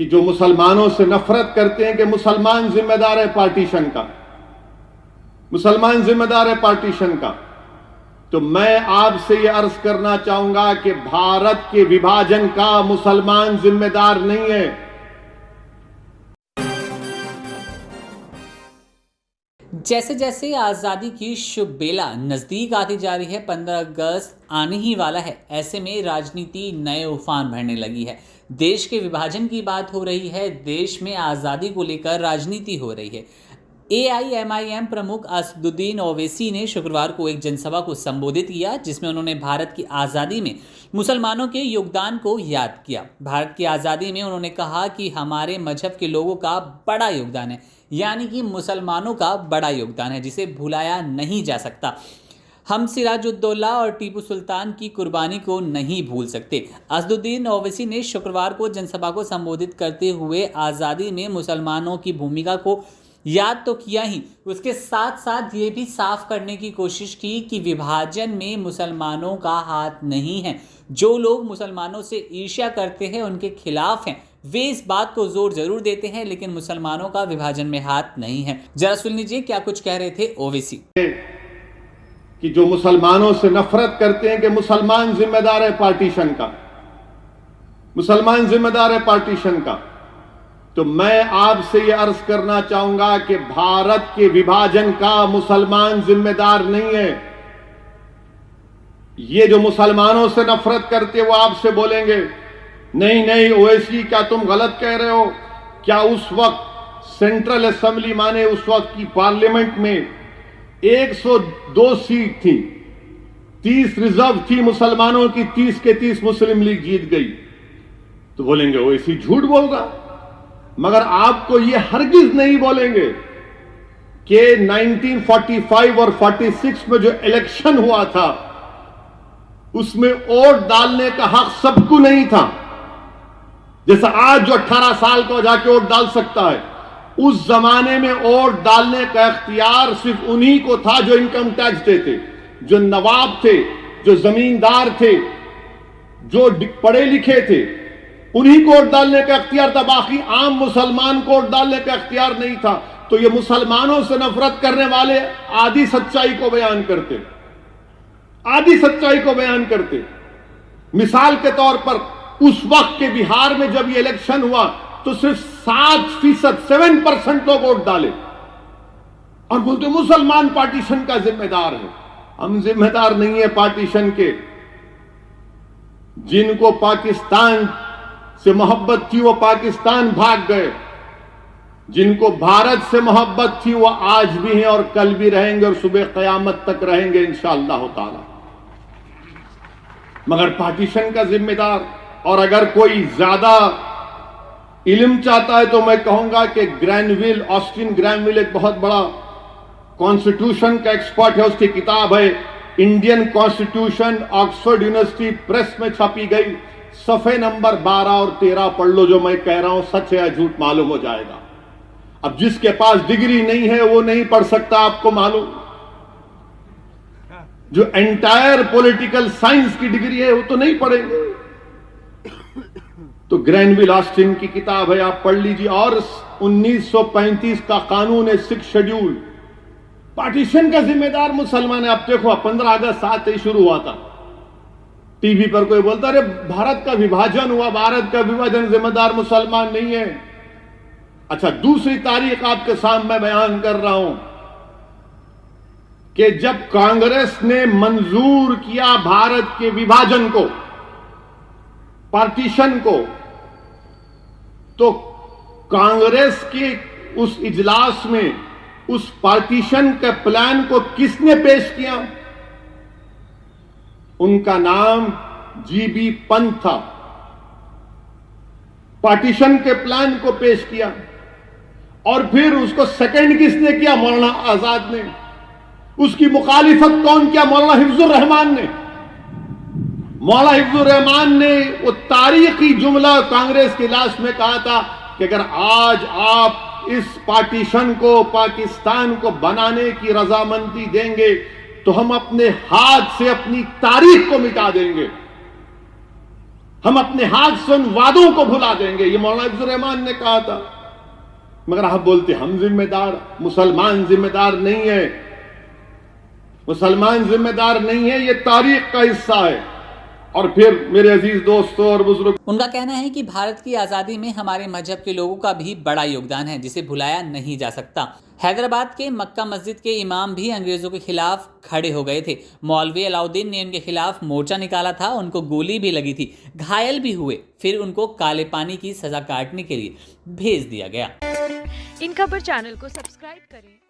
कि जो मुसलमानों से नफरत करते हैं कि मुसलमान जिम्मेदार है पार्टीशन का, मुसलमान जिम्मेदार है पार्टीशन का, तो मैं आपसे यह अर्ज करना चाहूंगा कि भारत के विभाजन का मुसलमान जिम्मेदार नहीं है। जैसे जैसे आज़ादी की शुभ बेला नज़दीक आती जा रही है, 15 अगस्त आने ही वाला है। ऐसे में राजनीति नए उफान भरने लगी है। देश के विभाजन की बात हो रही है, देश में आज़ादी को लेकर राजनीति हो रही है। AIMIM प्रमुख असदुद्दीन ओवैसी ने शुक्रवार को एक जनसभा को संबोधित किया, जिसमें उन्होंने भारत की आज़ादी में मुसलमानों के योगदान को याद किया। भारत की आज़ादी में उन्होंने कहा कि हमारे मजहब के लोगों का बड़ा योगदान है, यानी कि मुसलमानों का बड़ा योगदान है, जिसे भुलाया नहीं जा सकता। हम सिराजुद्दौला और टीपू सुल्तान की कुर्बानी को नहीं भूल सकते। असदुद्दीन ओवैसी ने शुक्रवार को जनसभा को संबोधित करते हुए आज़ादी में मुसलमानों की भूमिका को याद तो किया ही, उसके साथ साथ ये भी साफ करने की कोशिश की कि विभाजन में मुसलमानों का हाथ नहीं है। जो लोग मुसलमानों से ईर्ष्या करते हैं, उनके खिलाफ हैं, वे इस बात को जोर जरूर देते हैं, लेकिन मुसलमानों का विभाजन में हाथ नहीं है। जरा सुन लीजिए क्या कुछ कह रहे थे ओवैसी। कि जो मुसलमानों से नफरत करते हैं कि मुसलमान जिम्मेदार है पार्टीशन का, मुसलमान जिम्मेदार है पार्टीशन का, तो मैं आपसे यह अर्ज करना चाहूंगा कि भारत के विभाजन का मुसलमान जिम्मेदार नहीं है। ये जो मुसलमानों से नफरत करते वो आपसे बोलेंगे नहीं नहीं ओवैसी, क्या तुम गलत कह रहे हो? क्या उस वक्त सेंट्रल असेंबली माने उस वक्त की पार्लियामेंट में 102 सीट थी, 30 रिजर्व थी मुसलमानों की, 30 के 30 मुस्लिम लीग जीत गई। तो बोलेंगे ओवैसी झूठ बोल रहा। मगर आपको यह हरगिज नहीं बोलेंगे कि 1945 और 46 में जो इलेक्शन हुआ था उसमें वोट डालने का हक सबको नहीं था। जैसा आज जो 18 साल का जाके वोट डाल सकता है, उस जमाने में वोट डालने का इख्तियार सिर्फ उन्हीं को था जो इनकम टैक्स देते, जो नवाब थे, जो जमींदार थे, जो पढ़े लिखे थे, उन्हीं को वोट डालने का इख्तियार था। बाकी आम मुसलमान को वोट डालने का इख्तियार नहीं था। तो ये मुसलमानों से नफरत करने वाले आधी सच्चाई को बयान करते, आधी सच्चाई को बयान करते। मिसाल के तौर पर उस वक्त के बिहार में जब ये इलेक्शन हुआ तो सिर्फ 7% लोग वोट डाले और बोलते मुसलमान पार्टीशन का जिम्मेदार है। हम जिम्मेदार नहीं है पार्टीशन के। जिनको पाकिस्तान से मोहब्बत थी वो पाकिस्तान भाग गए, जिनको भारत से मोहब्बत थी वो आज भी हैं और कल भी रहेंगे और सुबह क़यामत तक रहेंगे इंशाअल्लाह ताला। मगर पार्टीशन का जिम्मेदार, और अगर कोई ज्यादा इल्म चाहता है तो मैं कहूंगा कि ग्रैनविल, ऑस्टिन ग्रैनविल एक बहुत बड़ा कॉन्स्टिट्यूशन का एक्सपर्ट है। उसकी किताब है Indian constitution, Oxford university press में छपी गई। सफे नंबर 12 और 13 पढ़ लो, जो मैं कह रहा हूं सच है या झूठ मालूम हो जाएगा। अब जिसके पास डिग्री नहीं है वो नहीं पढ़ सकता, आपको मालूम। जो एंटायर पॉलिटिकल साइंस की डिग्री है वो तो नहीं पढ़ेंगे। तो ग्रैनविल ऑस्टिन की किताब है, आप पढ़ लीजिए। और 1935 का कानून है, 6 शेड्यूल, पार्टीशन का जिम्मेदार मुसलमान है। आप देखो 15 अगस्त आते ही शुरू हुआ था, टीवी पर कोई बोलता अरे भारत का विभाजन हुआ, भारत का विभाजन जिम्मेदार मुसलमान नहीं है। अच्छा, दूसरी तारीख आपके सामने बयान कर रहा हूं कि जब कांग्रेस ने मंजूर किया भारत के विभाजन को, पार्टीशन को, तो कांग्रेस के उस इजलास में उस पार्टीशन के प्लान को किसने पेश किया? उनका नाम GB पंत था। पार्टीशन के प्लान को पेश किया और फिर उसको सेकंड किसने किया? मौलाना आजाद ने। उसकी मुखालिफत कौन किया? मौलाना हिफ्जुर रहमान ने। मौलाना हिफ्जुर रहमान ने वो तारीखी जुमला कांग्रेस के इजलास में कहा था कि अगर आज आप इस पार्टीशन को, पाकिस्तान को बनाने की रजामंदी देंगे तो हम अपने हाथ से अपनी तारीख को मिटा देंगे। हम अपने हाथ से उन वादों को भुला देंगे, ये मौलाना अब्दुल रहमान ने कहा था। मगर आप बोलते हम जिम्मेदार, मुसलमान जिम्मेदार नहीं है, मुसलमान जिम्मेदार नहीं है, ये तारीख का हिस्सा है। और फिर मेरे अजीज दोस्तों और बुजुर्ग, उनका कहना है कि भारत की आज़ादी में हमारे मजहब के लोगों का भी बड़ा योगदान है, जिसे भुलाया नहीं जा सकता। हैदराबाद के मक्का मस्जिद के इमाम भी अंग्रेजों के खिलाफ खड़े हो गए थे। मौलवी अलाउद्दीन ने उनके खिलाफ मोर्चा निकाला था, उनको गोली भी लगी थी, घायल भी हुए, फिर उनको काले पानी की सजा काटने के लिए भेज दिया गया। इन खबर चैनल को सब्सक्राइब करें।